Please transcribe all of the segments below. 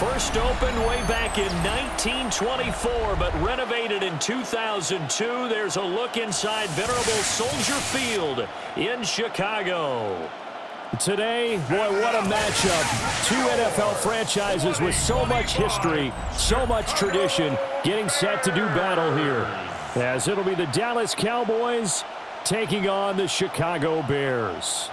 First opened way back in 1924, but renovated in 2002. There's a look inside venerable Soldier Field in Chicago. Today, boy, what a matchup. Two NFL franchises with so much history, so much tradition, getting set to do battle here. As it'll be the Dallas Cowboys taking on the Chicago Bears.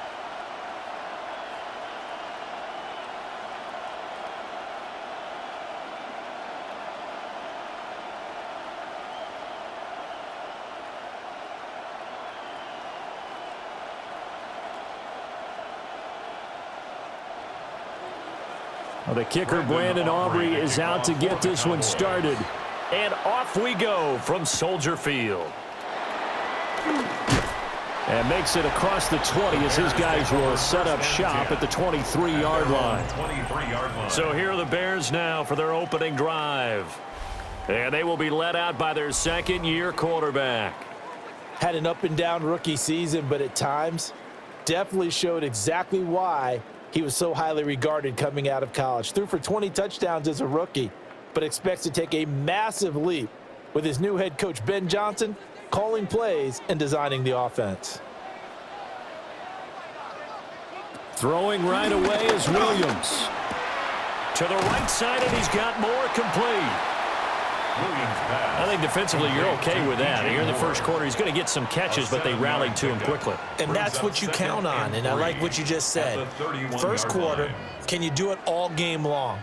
Well, the kicker, Brandon Aubrey, is out to get this one started. And off we go from Soldier Field. And makes it across the 20 as his guys will set up shop at the 23-yard line. So here are the Bears now for their opening drive. And they will be led out by their second-year quarterback. Had an up-and-down rookie season, but at times definitely showed exactly why he was so highly regarded coming out of college. Threw for 20 touchdowns as a rookie, but expects to take a massive leap with his new head coach, Ben Johnson, calling plays and designing the offense. Throwing right away is Williams. To the right side, and he's got more complete. I think defensively you're okay with that. Here in the first quarter, he's going to get some catches, but they rallied to him quickly. And that's what you count on, and I like what you just said. First quarter, can you do it all game long?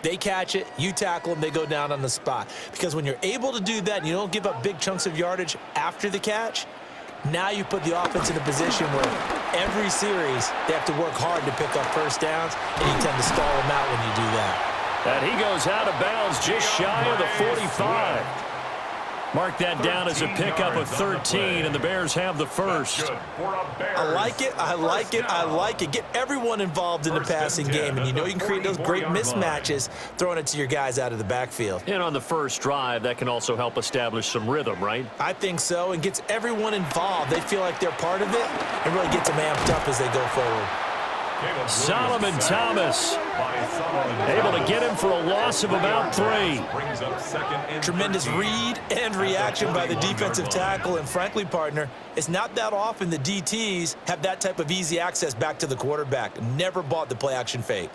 They catch it, you tackle them, they go down on the spot. Because when you're able to do that and you don't give up big chunks of yardage after the catch, now you put the offense in a position where every series they have to work hard to pick up first downs, and you tend to stall them out when you do that. And he goes out of bounds just shy of the 45. Mark that down as a pickup of 13, and the Bears have the first. I like it, I like it, I like it. Get everyone involved in the passing game, and you know you can create those great mismatches throwing it to your guys out of the backfield. And on the first drive, that can also help establish some rhythm, right? I think so, and gets everyone involved. They feel like they're part of it, and really gets them amped up as they go forward. Solomon Thomas able to get him for a loss of about 3. Tremendous read and reaction by the defensive tackle, and frankly, partner, it's not that often the DTs have that type of easy access back to the quarterback. Never bought the play action fake.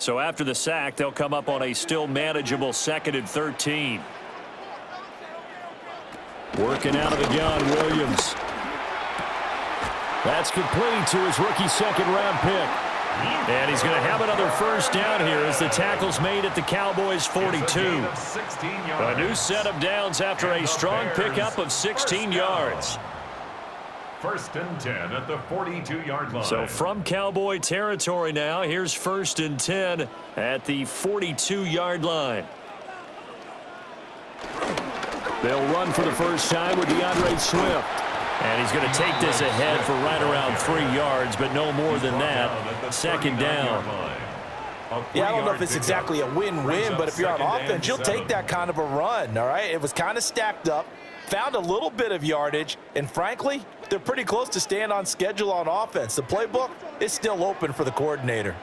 So after the sack, they'll come up on a still manageable 2nd and 13. Working out of the gun, Williams. That's complete to his rookie second-round pick. And he's going to have another first down here as the tackle's made at the Cowboys' 42. A new set of downs after a strong pickup of 16 yards. 1st and 10 at the 42-yard line. So from Cowboy territory now, here's 1st and 10 at the 42-yard line. They'll run for the first time with DeAndre Swift. And he's going to take this ahead for right around 3 yards, but no more than that. 2nd down. Yeah, I don't know if it's exactly a win-win, but if you're on offense, you'll take that kind of a run, all right? It was kind of stacked up. Found a little bit of yardage, and frankly, they're pretty close to staying on schedule on offense. The playbook is still open for the coordinator.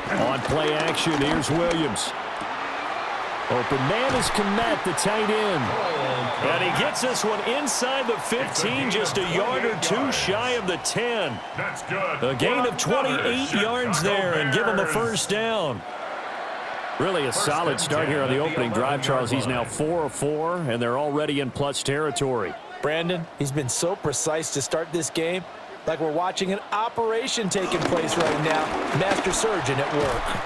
On play action, here's Williams. Open man is Komet, the tight end. And he gets this one inside the 15, just a yard or 2 shy of the 10. That's good. A gain of 28 yards there and give him a first down. Really a solid start here on the opening drive, Charles. He's now 4 of 4, and they're already in plus territory. Brandon, he's been so precise to start this game, like we're watching an operation taking place right now. Master surgeon at work.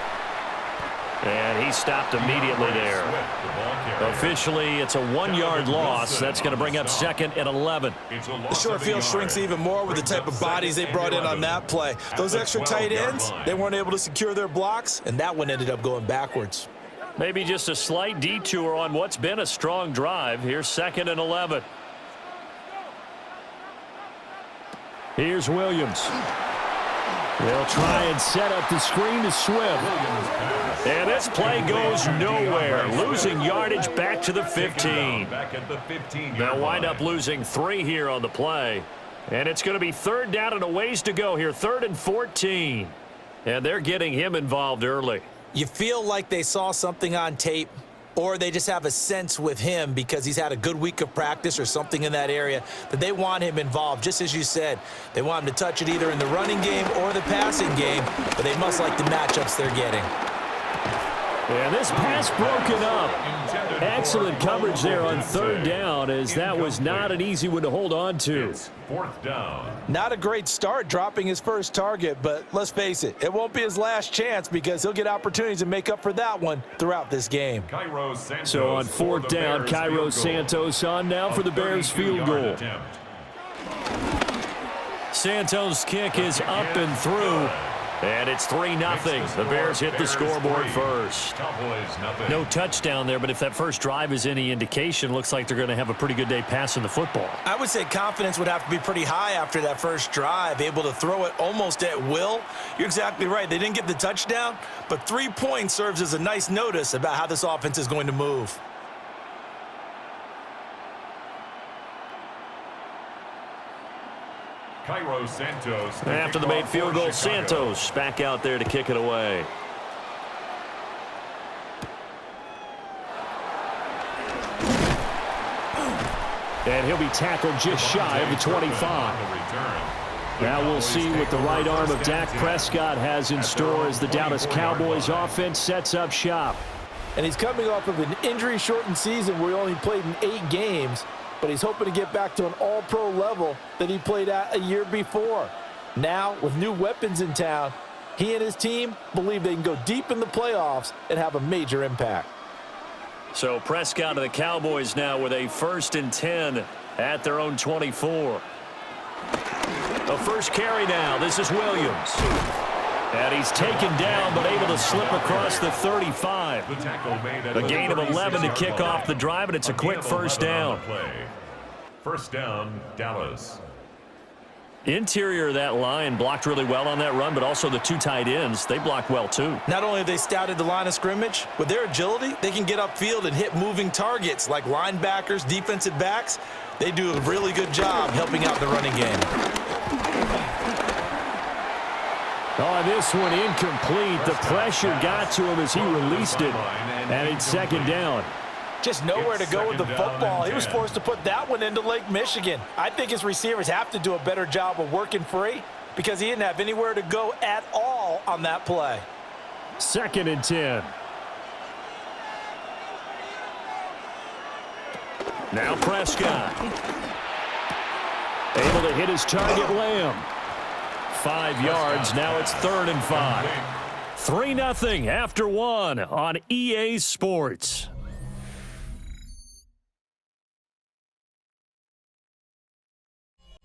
And he stopped immediately there. Officially, it's a 1-yard loss. That's going to bring up 2nd and 11. The short field shrinks even more with the type of bodies they brought in on that play. Those extra tight ends, they weren't able to secure their blocks, and that one ended up going backwards. Maybe just a slight detour on what's been a strong drive. Here's 2nd and 11. Here's Williams. They'll try and set up the screen to Swift. And this play goes nowhere. Losing yardage back to the 15. They'll wind up losing 3 here on the play. And it's going to be 3rd down and a ways to go here. 3rd and 14. And they're getting him involved early. You feel like they saw something on tape, or they just have a sense with him because he's had a good week of practice or something in that area that they want him involved. Just as you said, they want him to touch it either in the running game or the passing game, but they must like the matchups they're getting. And this pass broken up. Excellent coverage there on 3rd down, as that was not an easy one to hold on to. 4th down. Not a great start dropping his first target, but let's face it, it won't be his last chance because he'll get opportunities to make up for that one throughout this game. So on 4th down, Cairo Santos on now for the Bears field goal. Santos' kick is up and through. And it's 3-0. The Bears hit the scoreboard first. No touchdown there, but if that first drive is any indication, looks like they're going to have a pretty good day passing the football. I would say confidence would have to be pretty high after that first drive, able to throw it almost at will. You're exactly right. They didn't get the touchdown, but 3 points serves as a nice notice about how this offense is going to move. Cairo Santos. After the made field goal, Santos back out there to kick it away. And he'll be tackled just shy of the 25. Now we'll see what the right arm of Dak Prescott has in store as the Dallas Cowboys offense sets up shop. And he's coming off of an injury-shortened season where he only played in 8 games. But he's hoping to get back to an all-pro level that he played at a year before. Now, with new weapons in town, he and his team believe they can go deep in the playoffs and have a major impact. So Prescott of the Cowboys now with a 1st and 10 at their own 24. The first carry now. This is Williams. And he's taken down, but able to slip across the 35. A gain of 11 to kick off the drive, and it's a quick 1st down. 1st down, Dallas. Interior of that line blocked really well on that run, but also the 2 tight ends, they blocked well too. Not only have they scouted the line of scrimmage, with their agility, they can get upfield and hit moving targets like linebackers, defensive backs. They do a really good job helping out the running game. Oh, this one incomplete. The pressure got to him as he released it, and it's 2nd down. Just nowhere to go with the football. He was forced to put that one into Lake Michigan. I think his receivers have to do a better job of working free because he didn't have anywhere to go at all on that play. 2nd and 10. Now Prescott. Able to hit his target, Lamb. 5 yards. Now it's 3rd and 5. 3-0 after 1 on EA Sports.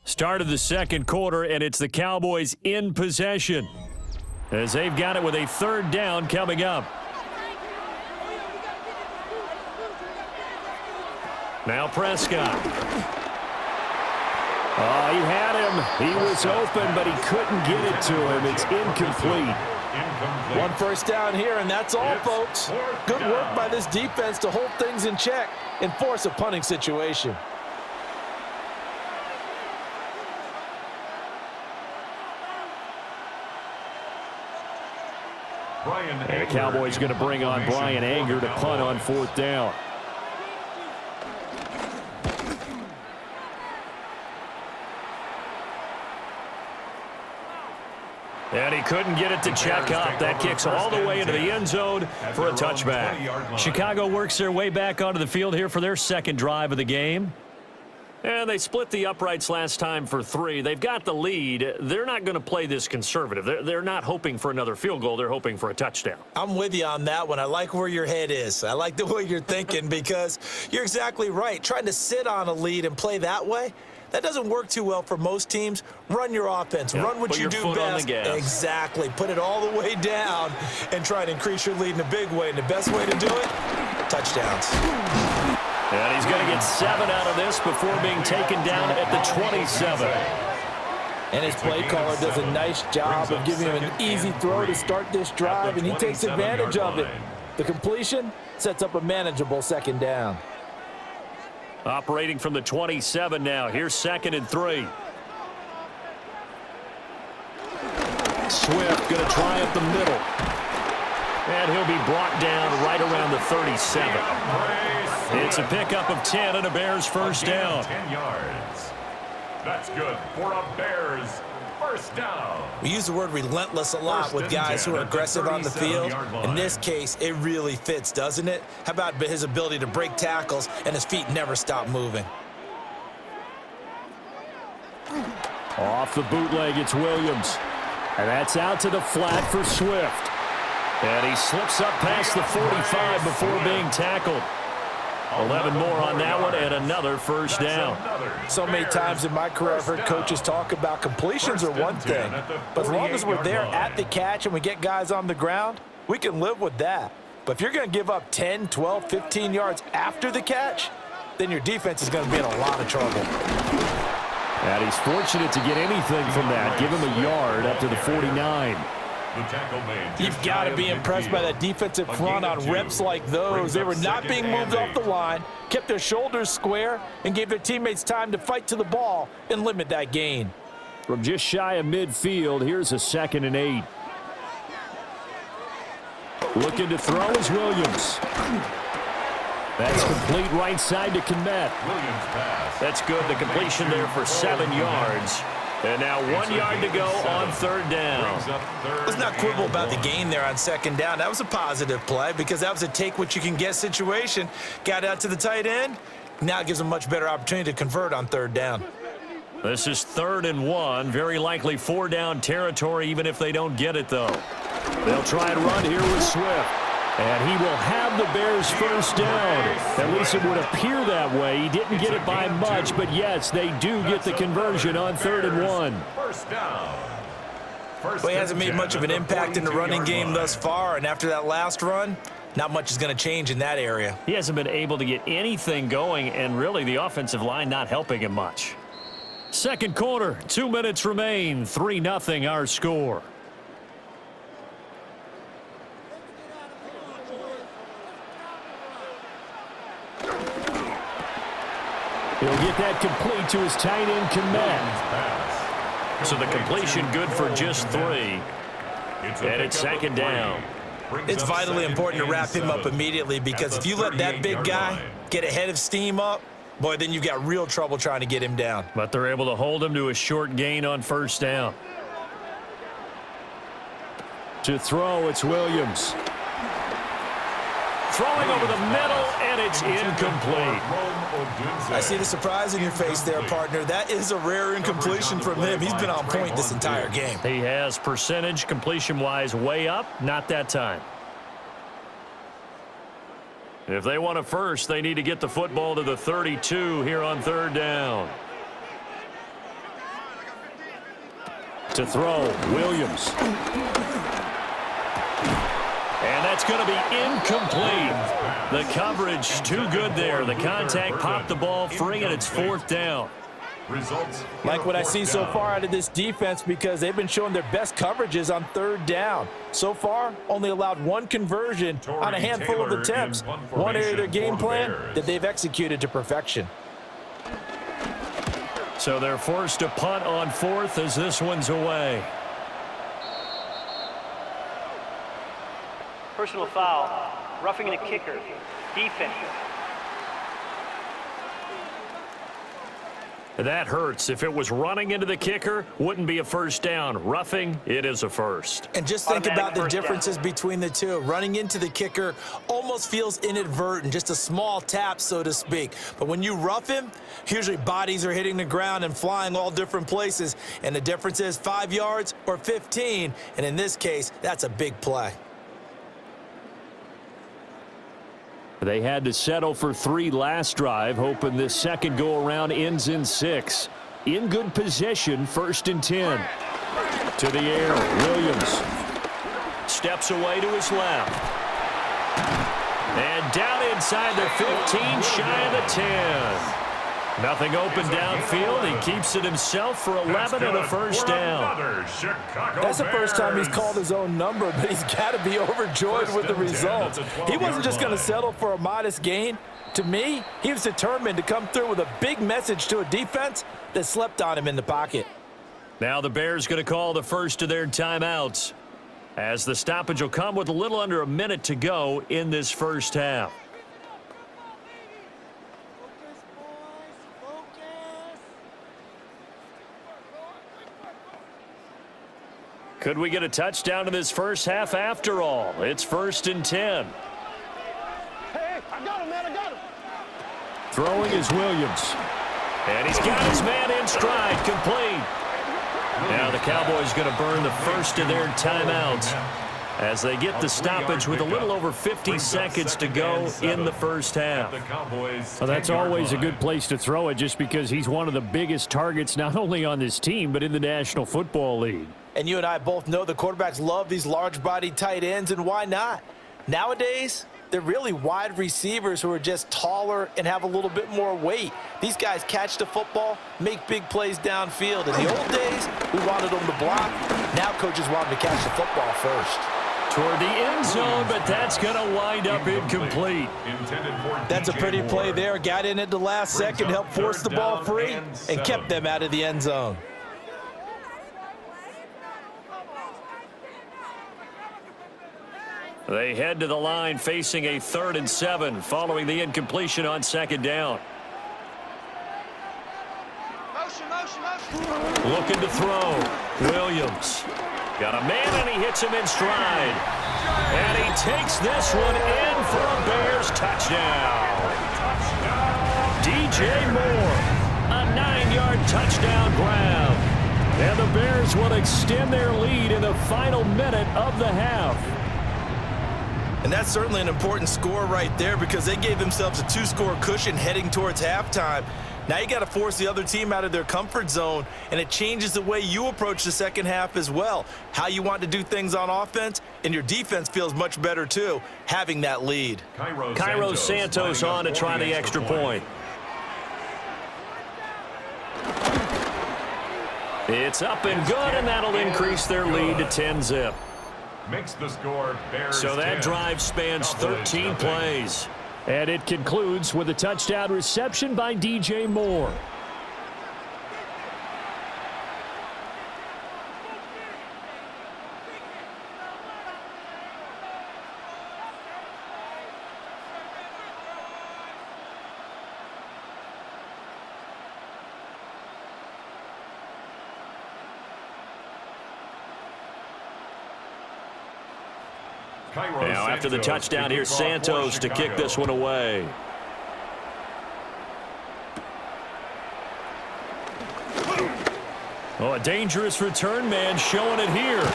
Start of the 2nd quarter, and it's the Cowboys in possession as they've got it with a 3rd down coming up. Now Prescott. Oh, he had him. He was open, but he couldn't get it to him. It's incomplete. 1 first down here, and that's all, folks. Good work by this defense to hold things in check and force a punting situation. And the Cowboys going to bring on Brian Anger to punt on 4th down. And he couldn't get it to check up. That kicks all the way into the end zone for a touchback. Chicago works their way back onto the field here for their 2nd drive of the game. And they split the uprights last time for 3. They've got the lead. They're not going to play this conservative. They're not hoping for another field goal. They're hoping for a touchdown. I'm with you on that one. I like where your head is. I like the way you're thinking because you're exactly right. Trying to sit on a lead and play that way, that doesn't work too well for most teams. Run your offense. Yep. Run what you do best. Exactly. Put it all the way down and try to increase your lead in a big way. And the best way to do it, touchdowns. And he's going to get 7 out of this before being taken down at the 27. And his play caller does a nice job of giving him an easy throw to start this drive, and he takes advantage of it. The completion sets up a manageable second down. Operating from the 27 now. Here's 2nd and 3. Swift going to try up the middle. And he'll be brought down right around the 37. It's a pickup of 10 and a Bears first down. 10 yards. That's good for a Bears first down. We use the word relentless a lot with guys who are aggressive on the field. In this case, it really fits, doesn't it? How about his ability to break tackles and his feet never stop moving? Off the bootleg, it's Williams. And that's out to the flat for Swift. And he slips up past the 45 before being tackled. 11 more on that one, and another first down. So many times in my career, I've heard coaches talk about completions are one thing, but as long as we're there at the catch and we get guys on the ground, we can live with that. But if you're going to give up 10, 12, 15 yards after the catch, then your defense is going to be in a lot of trouble. And he's fortunate to get anything from that. Give him a yard up to the 49. You've got to be impressed by that defensive front on reps like those. They were not being moved off the line, kept their shoulders square, and gave their teammates time to fight to the ball and limit that gain. From just shy of midfield, here's a 2nd and 8. Looking to throw is Williams. That's complete right side to Kmet. That's good. The completion there for 7 yards. And now 1 yard to go on 3rd down. Let's not quibble about the gain there on 2nd down. That was a positive play because that was a take-what-you-can-get situation. Got out to the tight end. Now it gives them a much better opportunity to convert on 3rd down. This is 3rd and 1. Very likely 4-down territory even if they don't get it, though. They'll try and run here with Swift. And he will have the Bears first down. At least it would appear that way. He didn't get it by much, but yes, they do get the conversion on 3rd and 1. First down. Well, he hasn't made much of an impact in the running game thus far, and after that last run, not much is going to change in that area. He hasn't been able to get anything going, and really the offensive line not helping him much. 2nd quarter, 2 minutes remain, 3-0 our score. He'll get that complete to his tight end, Kmet. So the completion good for just 3. And it's 2nd down. It's vitally important to wrap him up immediately because if you let that big guy get a head of steam up, boy, then you've got real trouble trying to get him down. But they're able to hold him to a short gain on 1st down. To throw, it's Williams. Throwing over the middle, and it's incomplete. I see the surprise in your face there, partner. That is a rare incompletion from him. He's been on point this entire game. He has percentage completion-wise way up, not that time. If they want a first, they need to get the football to the 32 here on 3rd down. To throw, Williams. And that's going to be incomplete. The coverage too good there. The contact popped the ball free, and it's 4th down. Like what I see so far out of this defense because they've been showing their best coverages on 3rd down. So far, only allowed 1 conversion on a handful of attempts. One area of their game plan that they've executed to perfection. So they're forced to punt on 4th as this one's away. Personal foul, roughing the kicker, defense. That hurts. If it was running into the kicker, wouldn't be a first down. Roughing, it is a first. And just think about the differences between the two. Running into the kicker almost feels inadvertent, just a small tap, so to speak. But when you rough him, usually bodies are hitting the ground and flying all different places. And the difference is 5 yards or 15. And in this case, that's a big play. They had to settle for 3 last drive, hoping this second go-around ends in 6. In good position, 1st and 10. To the air, Williams. Steps away to his left. And down inside the 15, shy of the 10. Nothing open downfield. He keeps it himself for 11 and a first down. That's the first time he's called his own number, but he's got to be overjoyed with the results. He wasn't just going to settle for a modest gain. To me, he was determined to come through with a big message to a defense that slept on him in the pocket. Now the Bears going to call the first of their timeouts, as the stoppage will come with a little under a minute to go in this first half. Could we get a touchdown in this first half after all? It's 1st and 10. Hey, I got him, man, I got him. Throwing is Williams. And he's got his man in stride, complete. Now the Cowboys going to burn the first of their timeouts as they get the stoppage with a little over 50 seconds to go in the first half. Well, that's always a good place to throw it just because he's one of the biggest targets not only on this team but in the National Football League. And you and I both know the quarterbacks love these large-bodied tight ends, and why not? Nowadays, they're really wide receivers who are just taller and have a little bit more weight. These guys catch the football, make big plays downfield. In the old days, we wanted them to block. Now coaches want them to catch the football first. Toward the end zone, but that's going to wind up incomplete. That's a pretty play there. Got in at the last second, helped force the ball free, and kept them out of the end zone. They head to the line facing a 3rd and 7 following the incompletion on 2nd down. Looking to throw. Williams. Got a man and he hits him in stride. And he takes this one in for a Bears touchdown. DJ Moore. A 9-yard touchdown grab. And the Bears will extend their lead in the final minute of the half. And that's certainly an important score right there because they gave themselves a 2-score cushion heading towards halftime. Now you got to force the other team out of their comfort zone, and it changes the way you approach the second half as well. How you want to do things on offense, and your defense feels much better too, having that lead. Cairo Santos on to try the extra point. It's up and good, and that'll increase their lead to 10-zip. Makes the score Bears So that 10. drive spans 13 plays. And it concludes with a touchdown reception by DJ Moore. Now after the touchdown, here's Santos to kick this one away. Oh, a dangerous return man showing it here.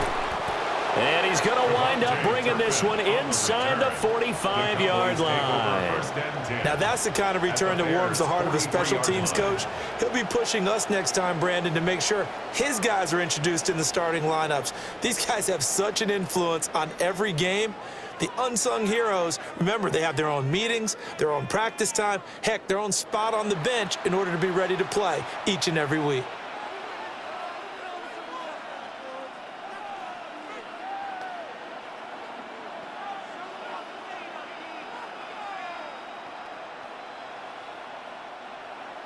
And he's going to wind up bringing this one inside the 45-yard line. Now that's the kind of return that warms the heart of a special teams coach. He'll be pushing us next time, Brandon, to make sure his guys are introduced in the starting lineups. These guys have such an influence on every game. The unsung heroes, remember, they have their own meetings, their own practice time, heck, their own spot on the bench in order to be ready to play each and every week.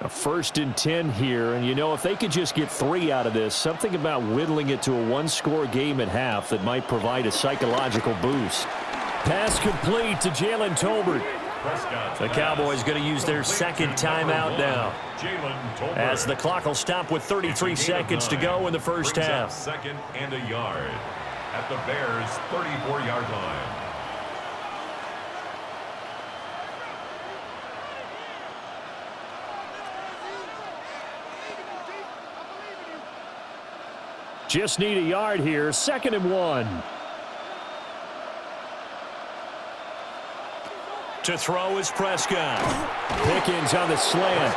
A 1st and 10 here, and you know, if they could just get 3 out of this, something about whittling it to a 1-score game at half that might provide a psychological boost. Pass complete to Jalen Tolbert. The Cowboys going to use their 2nd timeout now, as the clock will stop with 33 seconds to go in the first half. 2nd and a yard at the Bears' 34-yard line. Just need a yard here. 2nd and 1. To throw is Prescott. Pickens on the slant.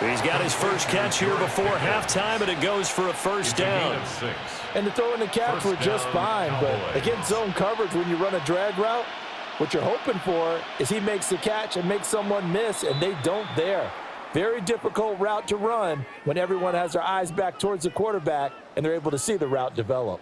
He's got his first catch here before halftime, and it goes for a first down. And the throw and the catch were just fine, but against zone coverage, when you run a drag route, what you're hoping for is he makes the catch and makes someone miss, and they don't there. Very difficult route to run when everyone has their eyes back towards the quarterback and they're able to see the route develop.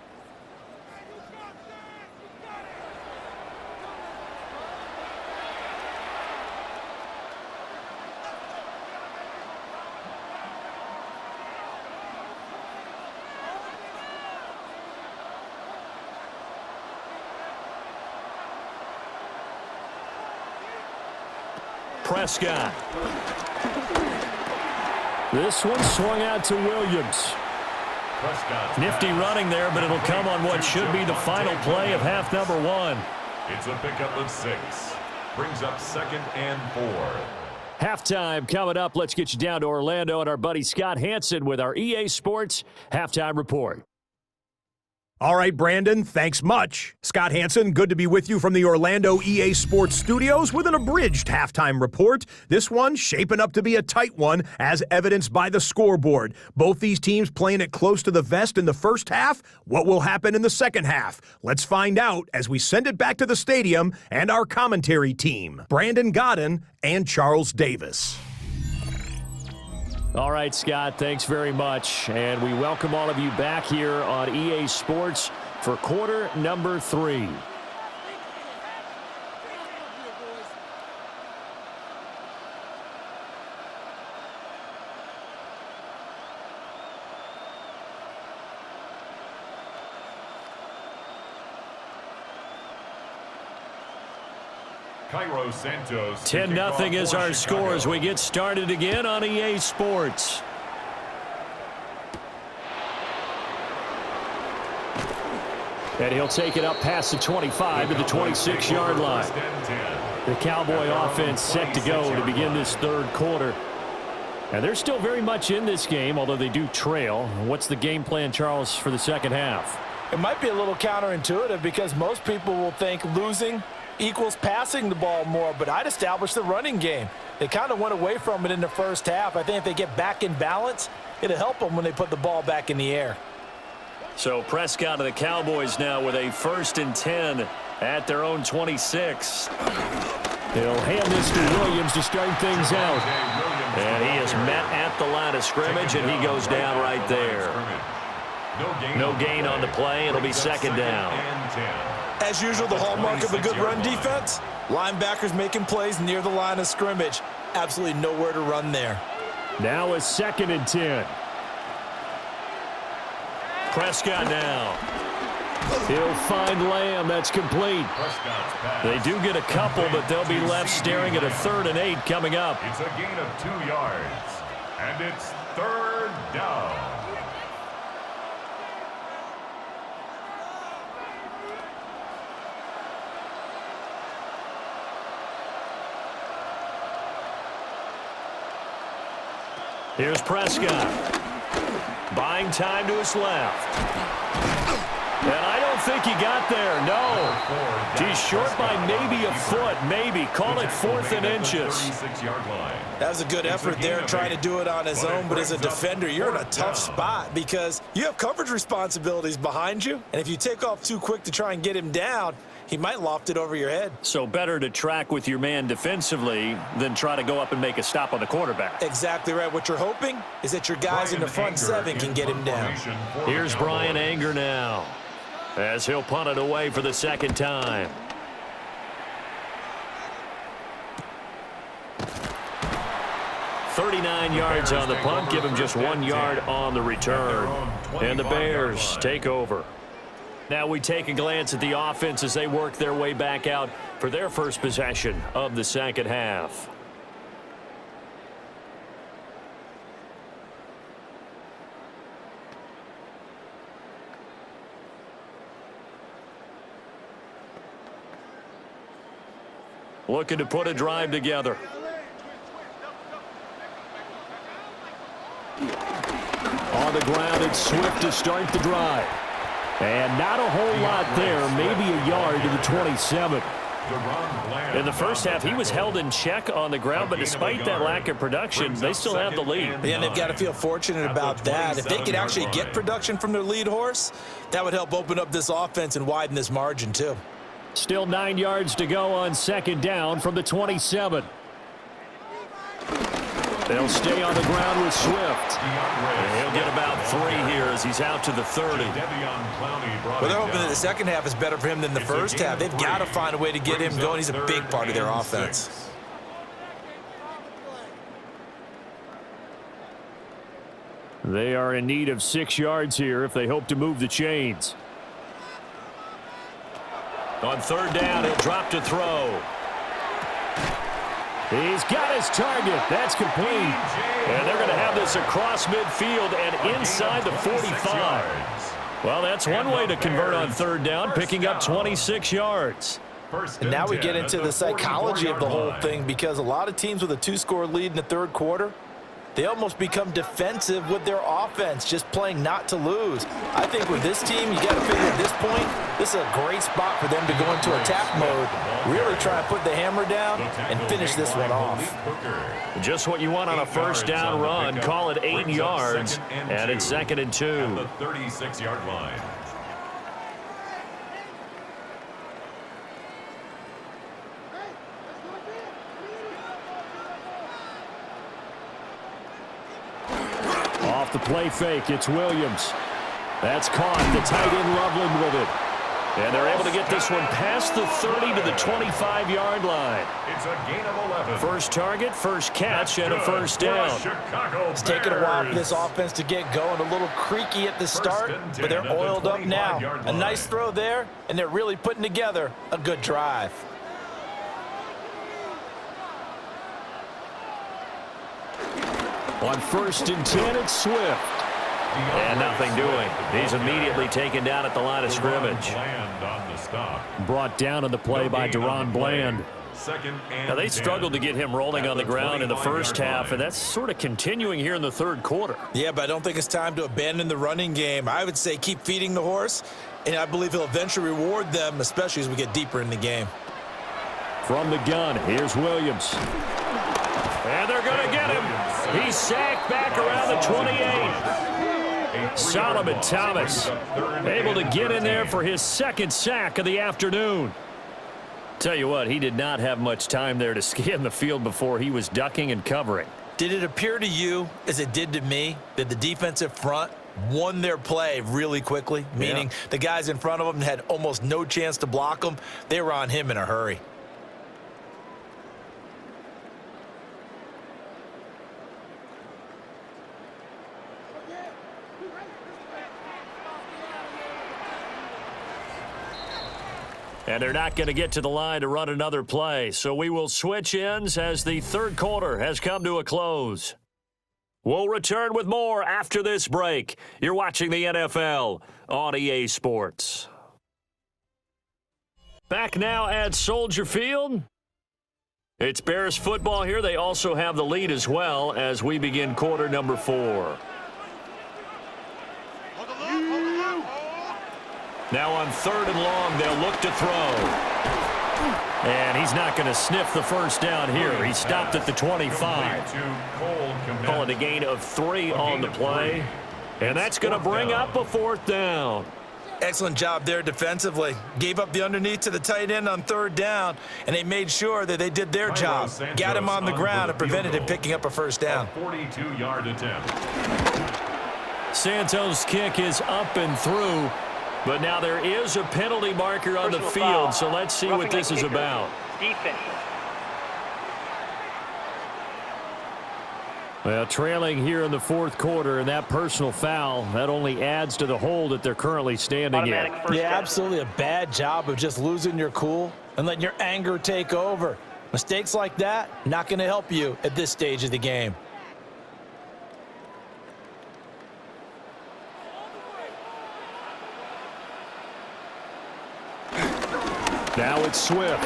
Prescott. This one swung out to Williams. Nifty running there, but it'll come on what should be the final play of half number 1. It's a pickup of 6. Brings up 2nd and 4. Halftime coming up. Let's get you down to Orlando and our buddy Scott Hansen with our EA Sports Halftime Report. All right, Brandon, thanks much. Scott Hansen, good to be with you from the Orlando EA Sports Studios with an abridged halftime report. This one shaping up to be a tight one, as evidenced by the scoreboard. Both these teams playing it close to the vest in the first half. What will happen in the second half? Let's find out as we send it back to the stadium and our commentary team, Brandon Godden and Charles Davis. All right, Scott, thanks very much. And we welcome all of you back here on EA Sports for quarter number 3. Cairo Santos. 10-0 is our score as we get started again on EA Sports. And he'll take it up past the 25 to the 26-yard line. The Cowboy offense set to go to begin this third quarter. And they're still very much in this game, although they do trail. What's the game plan, Charles, for the second half? It might be a little counterintuitive because most people will think losing equals passing the ball more, but I'd establish the running game. They kind of went away from it in the first half. I think if they get back in balance, it'll help them when they put the ball back in the air. So Prescott of the Cowboys now with a 1st and 10 at their own 26. He'll hand this to Williams to start things out. And he is met at the line of scrimmage, and he goes down right there. No gain on the play. It'll be 2nd down. As usual, the hallmark of a good run defense, linebackers making plays near the line of scrimmage. Absolutely nowhere to run there. Now a 2nd and 10. Prescott now. He'll find Lamb. That's complete. They do get a couple, but they'll be left staring at a 3rd and 8 coming up. It's a gain of 2 yards. And it's 3rd down. Here's Prescott. Buying time to his left. And I don't think he got there. No. He's short by maybe a foot, maybe. Call it 4th and inches. That was a good effort there trying to do it on his own, but as a defender, you're in a tough spot because you have coverage responsibilities behind you, and if you take off too quick to try and get him down, he might loft it over your head. So better to track with your man defensively than try to go up and make a stop on the quarterback. Exactly right. What you're hoping is that your guys in the front 7 can get him down. Here's Brian Anger now, as he'll punt it away for the 2nd time. .39 yards on the punt, give him just 1 yard on the return. And the Bears take over. Now we take a glance at the offense as they work their way back out for their first possession of the second half. Looking to put a drive together. On the ground, it's Swift to start the drive. And not a whole lot there, maybe a yard to the 27. In the first half, he was held in check on the ground, but despite that lack of production, they still have the lead. And they've got to feel fortunate about that. If they could actually get production from their lead horse, that would help open up this offense and widen this margin too. Still 9 yards to go on 2nd down from the 27. They'll stay on the ground with Swift. And he'll get about 3 here as he's out to the 30. Well, they're hoping that the second half is better for him than the first half. They've got to find a way to get him going. He's a big part of their offense. They are in need of 6 yards here if they hope to move the chains. On 3rd down, he'll drop to throw. He's got his target. That's complete. And they're going to have this across midfield and inside the 45. Well, that's one way to convert on 3rd down, picking up 26 yards. And now we get into the psychology of the whole thing, because a lot of teams with a 2-score lead in the 3rd quarter, they almost become defensive with their offense, just playing not to lose. I think with this team, you got to figure at this point, this is a great spot for them to go into attack mode, really try and put the hammer down and finish this one off. Just what you want on a 1st down run. Call it 8 yards, and it's 2nd and 2. At the 36-yard line. Off the play fake, it's Williams. That's caught. The tight end Loveland with it. And they're able to get this one past the 30 to the 25-yard line. It's a gain of 11. First target, first catch, and a 1st down. It's taken a while for this offense to get going. A little creaky at the start, but they're oiled up now. A nice throw there, and they're really putting together a good drive. On 1st and 10, it's Swift. And nothing doing. He's immediately taken down at the line of scrimmage. Brought down on the play by Deron Bland. Now, they struggled to get him rolling on the ground in the first half, and that's sort of continuing here in the 3rd quarter. Yeah, but I don't think it's time to abandon the running game. I would say keep feeding the horse, and I believe he'll eventually reward them, especially as we get deeper in the game. From the gun, here's Williams. And they're going to get him. He's sacked back around the 28. Solomon Thomas able to get in there for his 2nd sack of the afternoon. Tell you what, he did not have much time there to scan the field before he was ducking and covering. Did it appear to you, as it did to me, that the defensive front won their play really quickly? Meaning the guys in front of them had almost no chance to block them. They were on him in a hurry. And they're not going to get to the line to run another play. So we will switch ends as the 3rd quarter has come to a close. We'll return with more after this break. You're watching the NFL on EA Sports. Back now at Soldier Field. It's Bears football here. They also have the lead as well as we begin quarter number 4. Now on 3rd and long, they'll look to throw. And he's not going to sniff the 1st down here. He stopped at the 25. Call it a gain of 3 on the play. And that's going to bring up a 4th down. Excellent job there defensively. Gave up the underneath to the tight end on 3rd down, and they made sure that they did their job. Got him on the ground and prevented him picking up a 1st down. 42-yard attempt. Santos' kick is up and through. But now there is a penalty marker on the field, so let's see what this is about. Defense. Well, trailing here in the 4th quarter, and that personal foul, that only adds to the hole that they're currently standing in. Yeah, absolutely a bad job of just losing your cool and letting your anger take over. Mistakes like that, not going to help you at this stage of the game. Now it's Swift.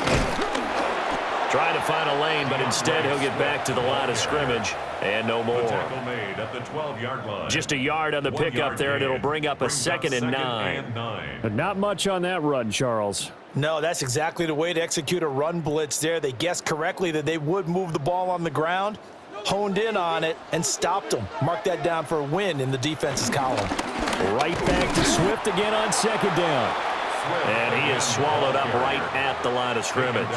Trying to find a lane, but instead he'll get back to the line of scrimmage and no more. Tackle made at the 12-yard line. Just a yard on the pickup there, and it'll bring up a 2nd and 9. But not much on that run, Charles. No, that's exactly the way to execute a run blitz there. They guessed correctly that they would move the ball on the ground, honed in on it, and stopped them. Mark that down for a win in the defense's column. Right back to Swift again on 2nd down. And he is swallowed up right at the line of scrimmage.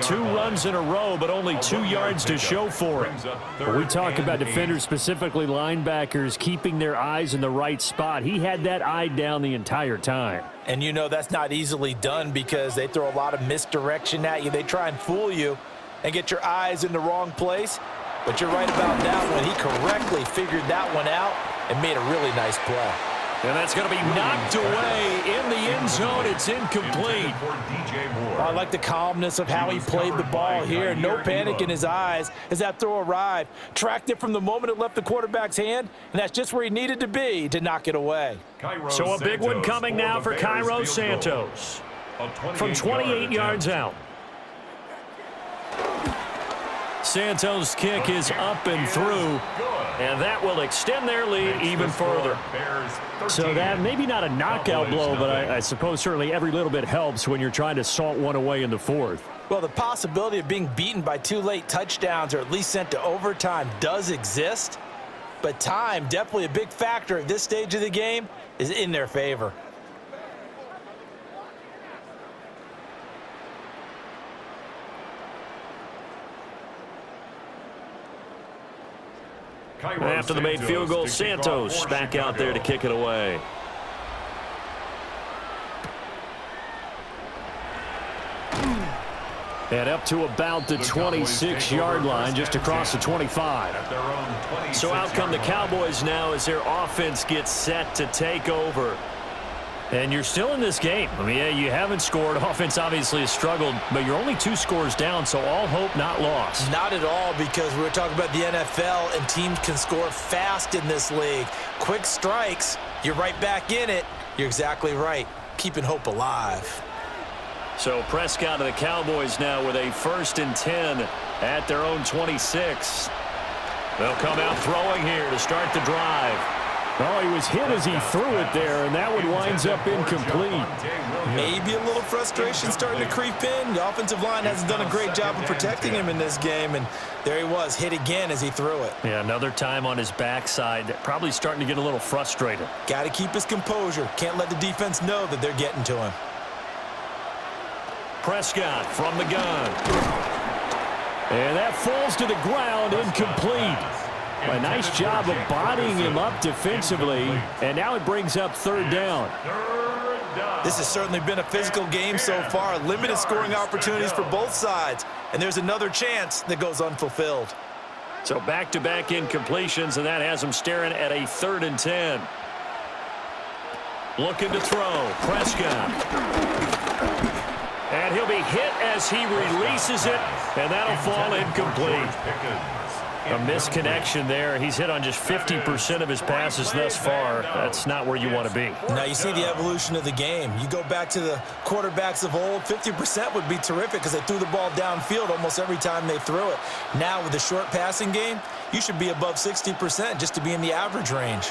2 runs in a row, but only 2 yards to show for it. We talk about defenders, specifically linebackers, keeping their eyes in the right spot. He had that eye down the entire time. And you know that's not easily done because they throw a lot of misdirection at you. They try and fool you and get your eyes in the wrong place. But you're right about that one. He correctly figured that one out and made a really nice play. And that's going to be knocked away in the end zone. It's incomplete. I like the calmness of how he played the ball here. No panic in his eyes as that throw arrived. Tracked it from the moment it left the quarterback's hand, and that's just where he needed to be to knock it away. So a big one coming now for Cairo Santos from 28 yards out. Santos' kick is up and through, and that will extend their lead even further. So that maybe not a knockout blow, but I suppose certainly every little bit helps when you're trying to salt one away in the 4th. Well, the possibility of being beaten by 2 late touchdowns or at least sent to overtime does exist, but time, definitely a big factor at this stage of the game, is in their favor. After the made field goal, Santos back out there to kick it away. And up to about the 26-yard line, just across the 25. So out come the Cowboys now as their offense gets set to take over. And you're still in this game. I mean, yeah, you haven't scored. Offense obviously has struggled, but you're only 2 scores down, so all hope not lost. Not at all, because we're talking about the NFL, and teams can score fast in this league. Quick strikes, you're right back in it. You're exactly right. Keeping hope alive. So Prescott of the Cowboys now with a 1st and 10 at their own 26. They'll come out throwing here to start the drive. Oh, he was hit as he threw it there, and that one winds up incomplete. Maybe a little frustration starting to creep in. The offensive line hasn't done a great job of protecting him in this game, and there he was, hit again as he threw it. Yeah, another time on his backside, probably starting to get a little frustrated. Got to keep his composure. Can't let the defense know that they're getting to him. Prescott from the gun. And that falls to the ground, incomplete. A nice job of bodying him up defensively, and now it brings up 3rd down. This has certainly been a physical game so far. Limited scoring opportunities for both sides, and there's another chance that goes unfulfilled. So back-to-back incompletions, and that has them staring at a 3rd and 10. Looking to throw, Prescott. And he'll be hit as he releases it, and that'll fall incomplete. A misconnection there. He's hit on just 50% of his passes thus far. That's not where you want to be. Now you see the evolution of the game. You go back to the quarterbacks of old, 50% would be terrific because they threw the ball downfield almost every time they threw it. Now with the short passing game, you should be above 60% just to be in the average range.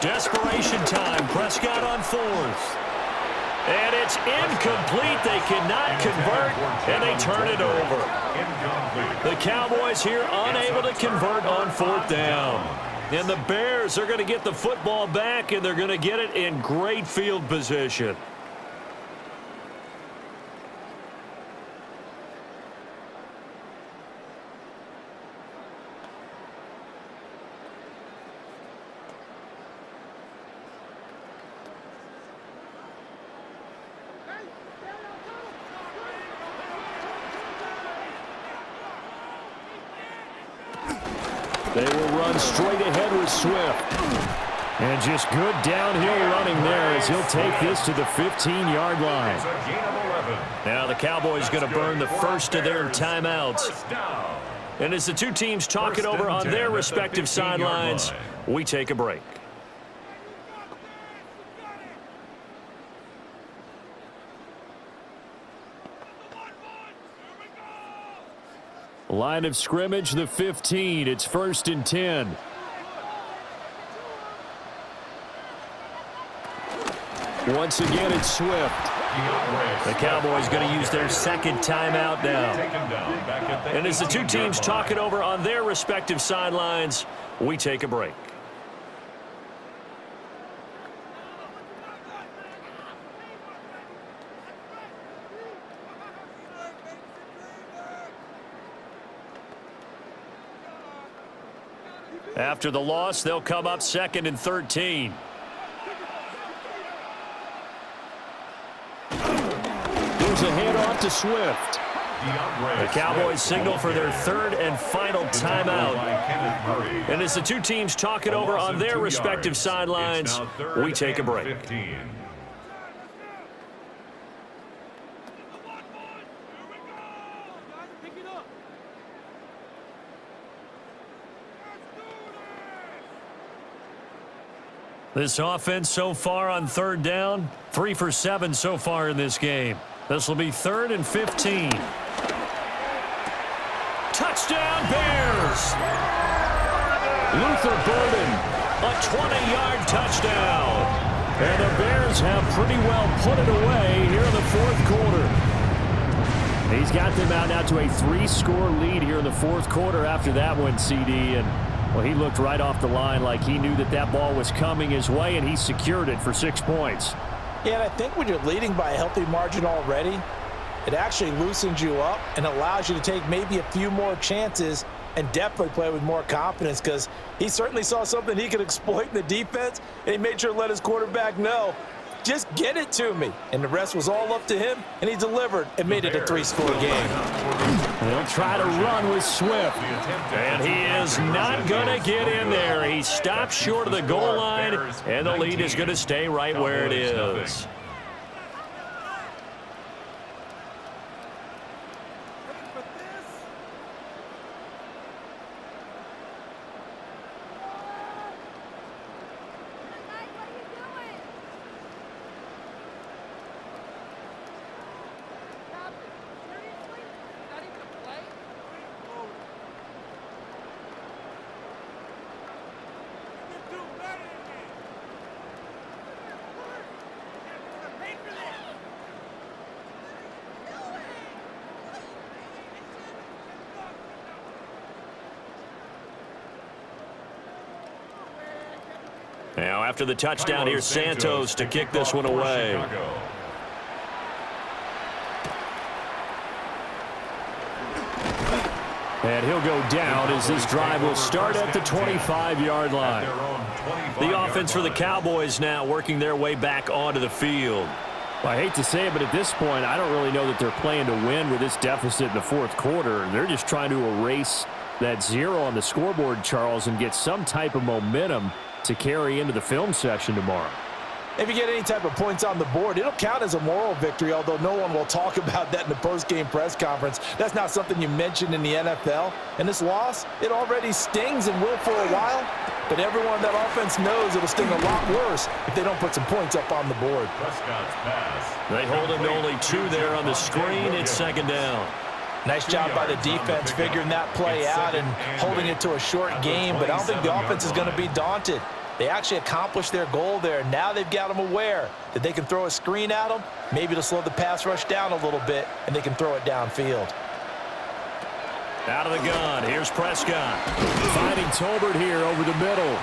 Desperation time. Prescott on 4th. And it's incomplete. They cannot convert, and they turn it over. The Cowboys here unable to convert on 4th down. And the Bears are going to get the football back, and they're going to get it in great field position. They will run straight ahead with Swift. And just good downhill running there as he'll take this to the 15-yard line. Now the Cowboys going to burn the first of their timeouts. And as the two teams talk it over on their respective sidelines, we take a break. Line of scrimmage, the 15. It's 1st and 10. Once again, it's Swift. The Cowboys going to use their 2nd timeout now. And as the two teams talk it over on their respective sidelines, we take a break. After the loss, they'll come up 2nd and 13. Here's a handoff to Swift. The Cowboys signal for their 3rd and final timeout. And as the two teams talk it over on their respective sidelines, we take a break. This offense so far on 3rd down, 3 for 7 so far in this game. This will be 3rd and 15. Touchdown, Bears! Luther Burden, a 20-yard touchdown. And the Bears have pretty well put it away here in the 4th quarter. He's got them out now to a 3-score lead here in the 4th quarter after that one, CD. And well, he looked right off the line like he knew that that ball was coming his way, and he secured it for 6 points. Yeah, and I think when you're leading by a healthy margin already, it actually loosens you up and allows you to take maybe a few more chances and definitely play with more confidence, because he certainly saw something he could exploit in the defense, and he made sure to let his quarterback know, just get it to me. And the rest was all up to him, and he delivered and made it a 3-score game. They'll try to run with Swift. And he is not going to get in there. He stopped short of the goal line, and the lead is going to stay right where it is. Now, after the touchdown, here's Santos to kick this one away. And he'll go down as this drive will start at the 25-yard line. The offense for the Cowboys now working their way back onto the field. Well, I hate to say it, but at this point, I don't really know that they're playing to win with this deficit in the 4th quarter. They're just trying to erase that 0 on the scoreboard, Charles, and get some type of momentum to carry into the film session tomorrow. If you get any type of points on the board, it'll count as a moral victory, although no one will talk about that in the post-game press conference. That's not something you mentioned in the NFL. And this loss, it already stings and will for a while, but everyone in that offense knows it'll sting a lot worse if they don't put some points up on the board. They hold him to only 2 there on the screen. It's 2nd down. Nice job by the defense figuring that play out and holding it to a short game, but I don't think the offense is going to be daunted. They actually accomplished their goal there. Now they've got them aware that they can throw a screen at them, maybe to slow the pass rush down a little bit, and they can throw it downfield. Out of the gun, here's Prescott. Finding Tolbert here over the middle.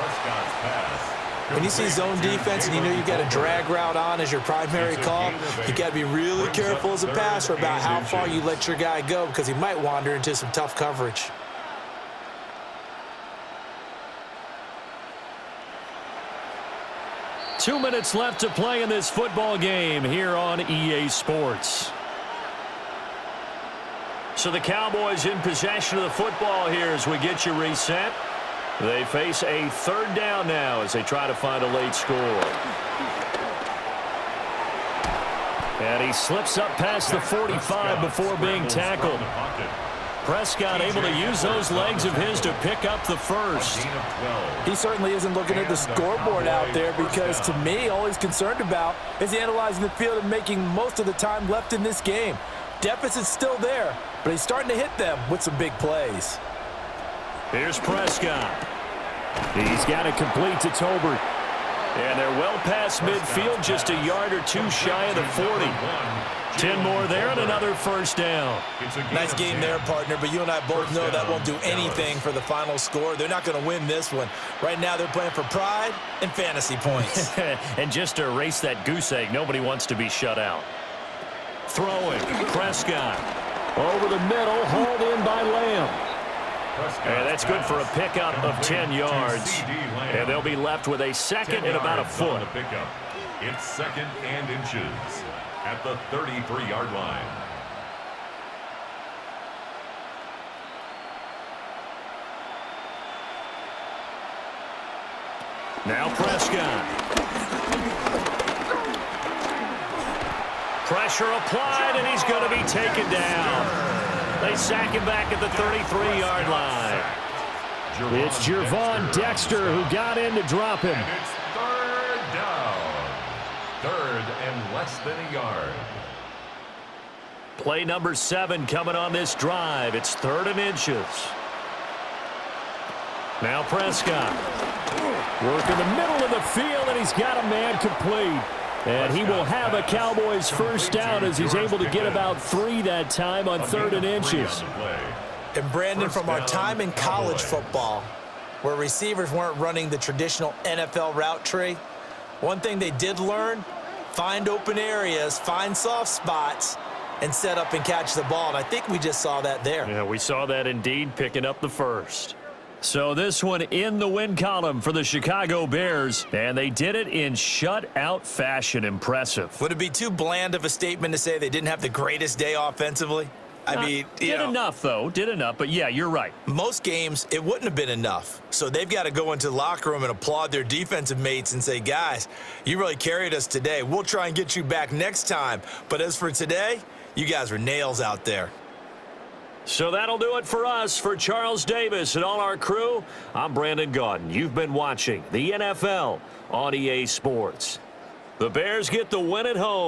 When you see zone defense and you know you've got a drag route on as your primary call, you got to be really careful as a passer about how far you let your guy go, because he might wander into some tough coverage. Two minutes left to play in this football game here on EA Sports. So the Cowboys in possession of the football here as we get you reset. They face a 3rd down now as they try to find a late score. And he slips up past the 45 before being tackled. Prescott able to use those legs of his to pick up the first. He certainly isn't looking at the scoreboard out there, because to me, all he's concerned about is analyzing the field and making most of the time left in this game. Deficit's still there, but he's starting to hit them with some big plays. Here's Prescott. He's got it complete to Tolbert. And they're well past midfield, just a yard or 2 shy of the 40. 10 more there and another 1st down. Nice game there, partner, but you and I both know that won't do anything for the final score. They're not going to win this one. Right now they're playing for pride and fantasy points. And just to erase that goose egg, nobody wants to be shut out. Throwing, Prescott. Over the middle, hauled in by Lamb. And that's good for a pickup of 10 yards. And they'll be left with a second and about a foot. It's second and inches at the 33-yard line. Now Prescott. Pressure applied, and he's going to be taken down. They sack him back at the 33-yard line. It's Gervon Dexter who got in to drop him. And it's third down. Third and less than a yard. Play number 7 coming on this drive. It's 3rd and inches. Now Prescott. Work in the middle of the field, and he's got a man complete. And he will have a Cowboys first down as he's able to get about 3 that time on 3rd and inches. And Brandon, from our time in college football, where receivers weren't running the traditional NFL route tree, one thing they did learn, find open areas, find soft spots, and set up and catch the ball. And I think we just saw that there. Yeah, we saw that indeed, picking up the first. So this one in the win column for the Chicago Bears, and they did it in shutout fashion. Impressive. Would it be too bland of a statement to say they didn't have the greatest day offensively? I mean, did enough, though. Did enough. But, yeah, you're right. Most games, it wouldn't have been enough. So they've got to go into the locker room and applaud their defensive mates and say, guys, you really carried us today. We'll try and get you back next time. But as for today, you guys were nails out there. So that'll do it for us. For Charles Davis and all our crew, I'm Brandon Gaudin. You've been watching the NFL on EA Sports. The Bears get the win at home.